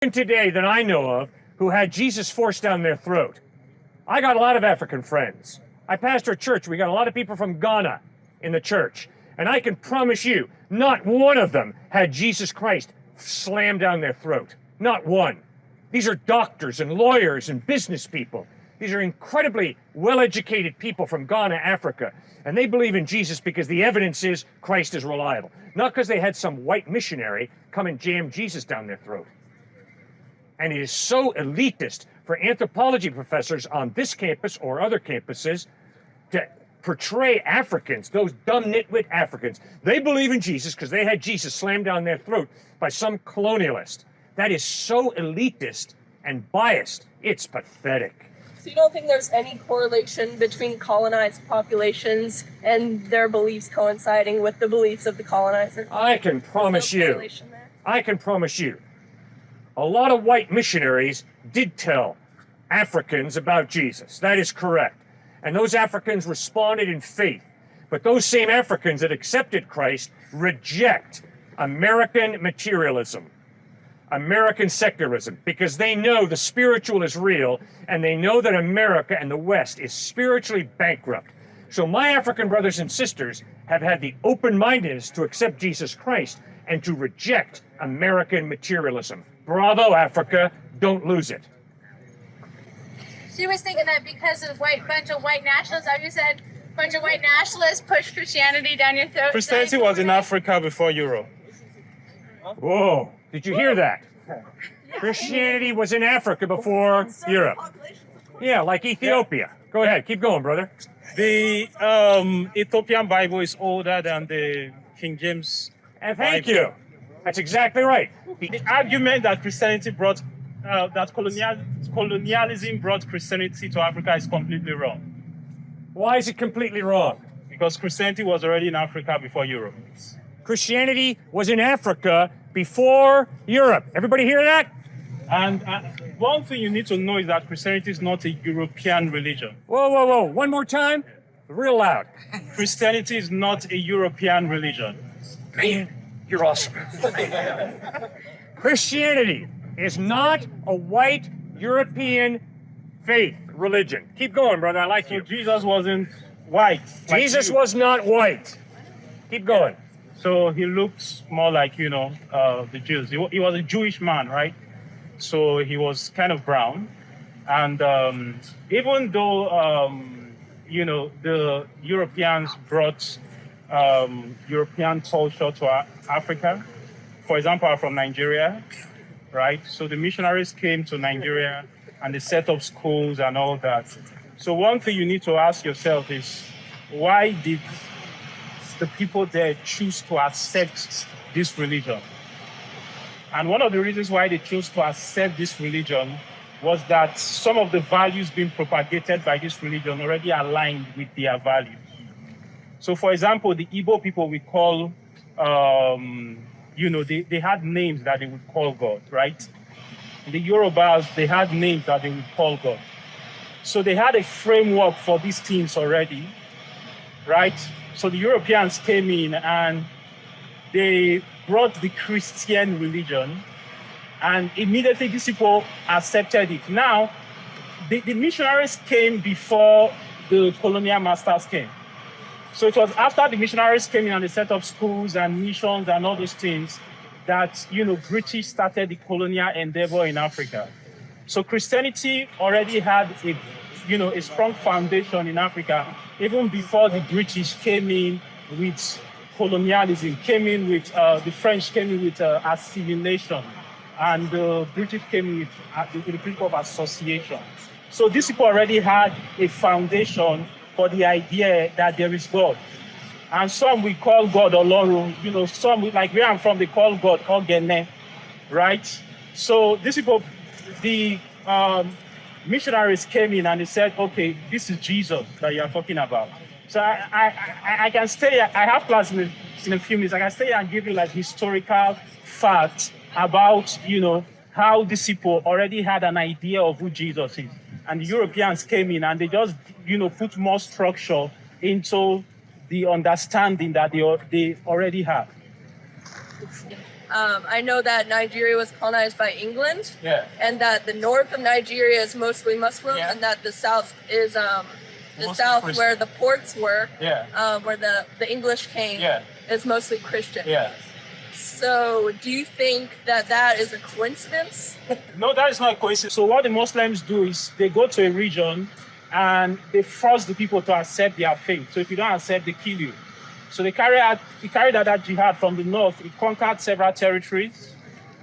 Today that I know of who had Jesus forced down their throat. I got a lot of African friends. I pastor a church. We got a lot of people from Ghana in the church. And I can promise you, not one of them had Jesus Christ slammed down their throat. Not one. These are doctors and lawyers and business people. These are incredibly well-educated people from Ghana, Africa. And they believe in Jesus because the evidence is Christ is reliable. Not because they had some white missionary come and jam Jesus down their throat. And it is so elitist for anthropology professors on this campus or other campuses to portray Africans, those dumb nitwit Africans. They believe in Jesus because they had Jesus slammed down their throat by some colonialist. That is so elitist and biased. It's pathetic. So you don't think there's any correlation between colonized populations and their beliefs coinciding with the beliefs of the colonizer? I can promise you. I can promise you. A lot of white missionaries did tell Africans about Jesus. That is correct. And those Africans responded in faith. But those same Africans that accepted Christ reject American materialism, American secularism, because they know the spiritual is real, and they know that America and the West is spiritually bankrupt. So my African brothers and sisters have had the open-mindedness to accept Jesus Christ and to reject American materialism. Bravo, Africa. Don't lose it. She was thinking that because of bunch of white nationalists, as you said, bunch of white nationalists pushed Christianity down your throat. Christianity was in Africa before Europe. Whoa. Did you hear that? Christianity was in Africa before Europe. Yeah, like Ethiopia. Go ahead. Keep going, brother. The Ethiopian Bible is older than the King James And thank Bible. you. That's exactly right. The argument that Christianity brought, that colonialism brought Christianity to Africa is completely wrong. Why is it completely wrong? Because Christianity was already in Africa before Europe. Christianity was in Africa before Europe. Everybody hear that? And one thing you need to know is that Christianity is not a European religion. Whoa, whoa, whoa. One more time. Real loud. Christianity is not a European religion. Man, you're awesome. Christianity is not a white European faith religion. Keep going, brother. I like So you. Jesus wasn't white. like Jesus you. was not white. Keep going. So he looked more like, the Jews. He was a Jewish man, right? So he was kind of brown. And even though, the Europeans brought European culture to Africa, for example, I'm from Nigeria, right? So the missionaries came to Nigeria and they set up schools and all that. So one thing you need to ask yourself is, why did the people there choose to accept this religion? And one of the reasons why they chose to accept this religion was that some of the values being propagated by this religion already aligned with their values. So for example, the Igbo people we call, they had names that they would call God, right? The Yorubas, they had names that they would call God. So they had a framework for these things already, right? So the Europeans came in and they brought the Christian religion, and immediately these people accepted it. Now, the missionaries came before the colonial masters came. So it was after the missionaries came in and they set up schools and missions and all those things that, British started the colonial endeavor in Africa. So Christianity already had a strong foundation in Africa even before the British came in with colonialism, the French came in with assimilation, and the British came in with the principle of association. So these people already had a foundation for the idea that there is God. And some we call God Olorun, some, like where I'm from, they call God Ogene, right? So these people, the missionaries came in and they said, okay, this is Jesus that you are talking about. So I can stay, I have class in a few minutes, I can stay and give you like historical facts about, how these people already had an idea of who Jesus is. And the Europeans came in and they just, put more structure into the understanding that they already have. I know that Nigeria was colonized by England, Yeah. and that the north of Nigeria is mostly Muslim, Yeah. and that the south is the Mostly south Christian. where the ports were, Yeah. where the English came, Yeah. is mostly Christian. Yeah. So, do you think that that is a coincidence? No, that is not a coincidence. So what the Muslims do is they go to a region and they force the people to accept their faith. So if you don't accept, they kill you. So he carried out that jihad from the north. He conquered several territories,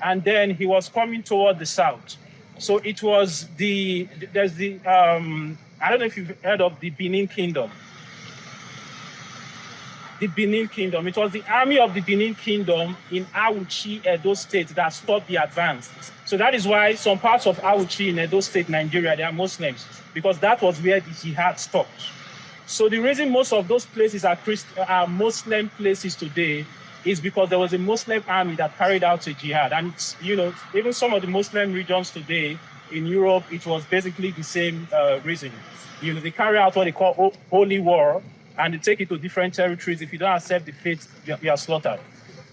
and then he was coming toward the south. So it was there's the I don't know if you've heard of the Benin Kingdom. The Benin Kingdom. It was the army of the Benin Kingdom in Awuchi, Edo State, that stopped the advance. So that is why some parts of Awuchi in Edo State, Nigeria, they are Muslims, because that was where the jihad stopped. So the reason most of those places are Muslim places today is because there was a Muslim army that carried out a jihad. And it's, even some of the Muslim regions today in Europe, it was basically the same reason. They carry out what they call holy war, and they take it to different territories. If you don't accept the faith, you are slaughtered.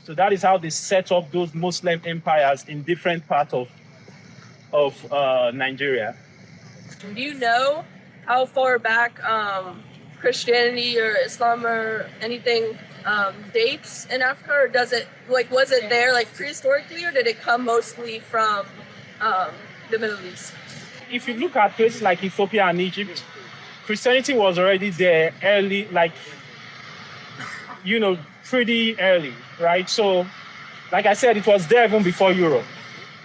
So that is how they set up those Muslim empires in different parts of Nigeria. Do you know how far back Christianity or Islam or anything dates in Africa, or was it there prehistorically, or did it come mostly from the Middle East? If you look at places like Ethiopia and Egypt, Christianity was already there early, pretty early, right? So, like I said, it was there even before Europe.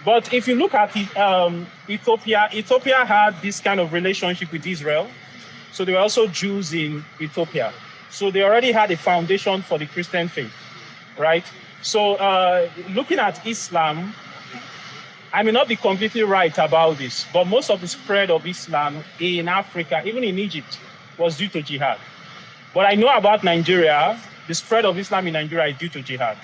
But if you look at Ethiopia had this kind of relationship with Israel. So there were also Jews in Ethiopia. So they already had a foundation for the Christian faith, right? So looking at Islam, I may not be completely right about this, but most of the spread of Islam in Africa, even in Egypt, was due to jihad. But I know about Nigeria, the spread of Islam in Nigeria is due to jihad.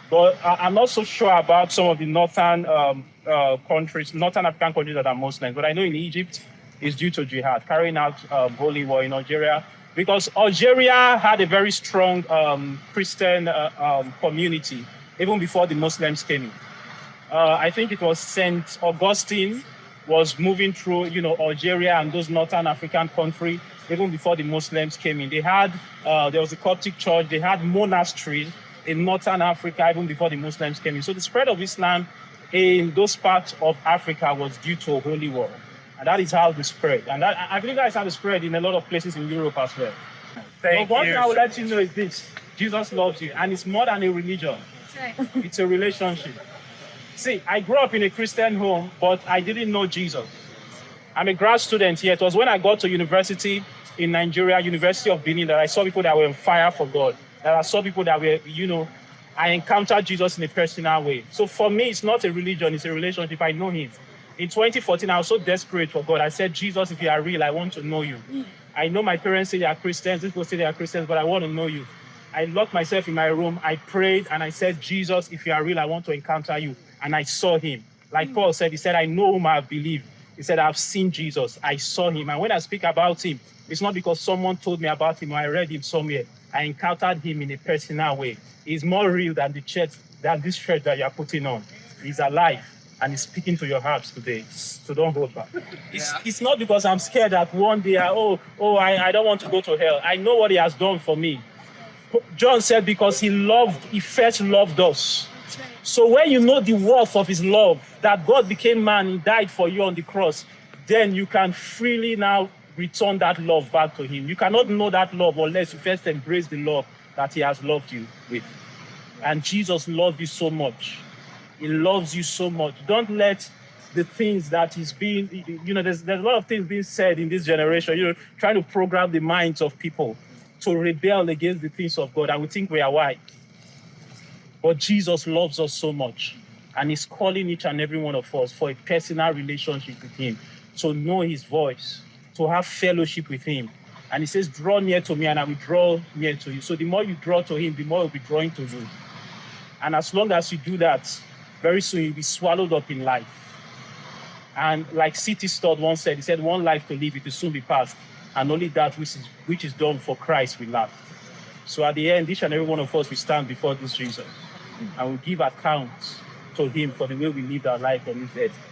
But I'm not so sure about some of the northern African countries that are Muslims. But I know in Egypt, it's due to jihad, carrying out holy war in Algeria. Because Algeria had a very strong Christian community, even before the Muslims came in. I think it was St. Augustine was moving through, Algeria and those northern African countries, even before the Muslims came in. They had, there was a Coptic church, they had monasteries in northern Africa, even before the Muslims came in. So the spread of Islam in those parts of Africa was due to holy war. And that is how the spread. And I believe that is how the spread in a lot of places in Europe as well. Thank But one you. thing I would let you know is this: Jesus loves you, and it's more than a religion. That's right. It's a relationship. See, I grew up in a Christian home, but I didn't know Jesus. I'm a grad student here. It was when I got to university in Nigeria, University of Benin, that I saw people that were on fire for God. That I saw people that were, I encountered Jesus in a personal way. So for me, it's not a religion, it's a relationship. I know him. In 2014, I was so desperate for God. I said, Jesus, if you are real, I want to know you. I know my parents say they are Christians, people say they are Christians, but I want to know you. I locked myself in my room, I prayed, and I said, Jesus, if you are real, I want to encounter you. And I saw him. Like Paul said, he said, I know whom I have believed. He said, I've seen Jesus. I saw him. And when I speak about him, it's not because someone told me about him or I read him somewhere. I encountered him in a personal way. He's more real than the church, than this church that you are putting on. He's alive and he's speaking to your hearts today. So don't hold back. It's not because I'm scared that one day, I don't want to go to hell. I know what he has done for me. John said because he first loved us. So when you know the worth of his love, that God became man, he died for you on the cross, then you can freely now return that love back to him. You cannot know that love unless you first embrace the love that he has loved you with. And Jesus loved you so much. He loves you so much. Don't let the things that is being, there's a lot of things being said in this generation, trying to program the minds of people to rebel against the things of God. And we think we are wise. But Jesus loves us so much. And he's calling each and every one of us for a personal relationship with him, to know his voice, to have fellowship with him. And he says, draw near to me and I will draw near to you. So the more you draw to him, the more he'll be drawing to you. And as long as you do that, very soon you'll be swallowed up in life. And like C.T. Studd once said, he said, one life to live, it will soon be past. And only that which is done for Christ will last. So at the end, each and every one of us will stand before this Jesus. and will give accounts to him for the way we lived our life on this earth.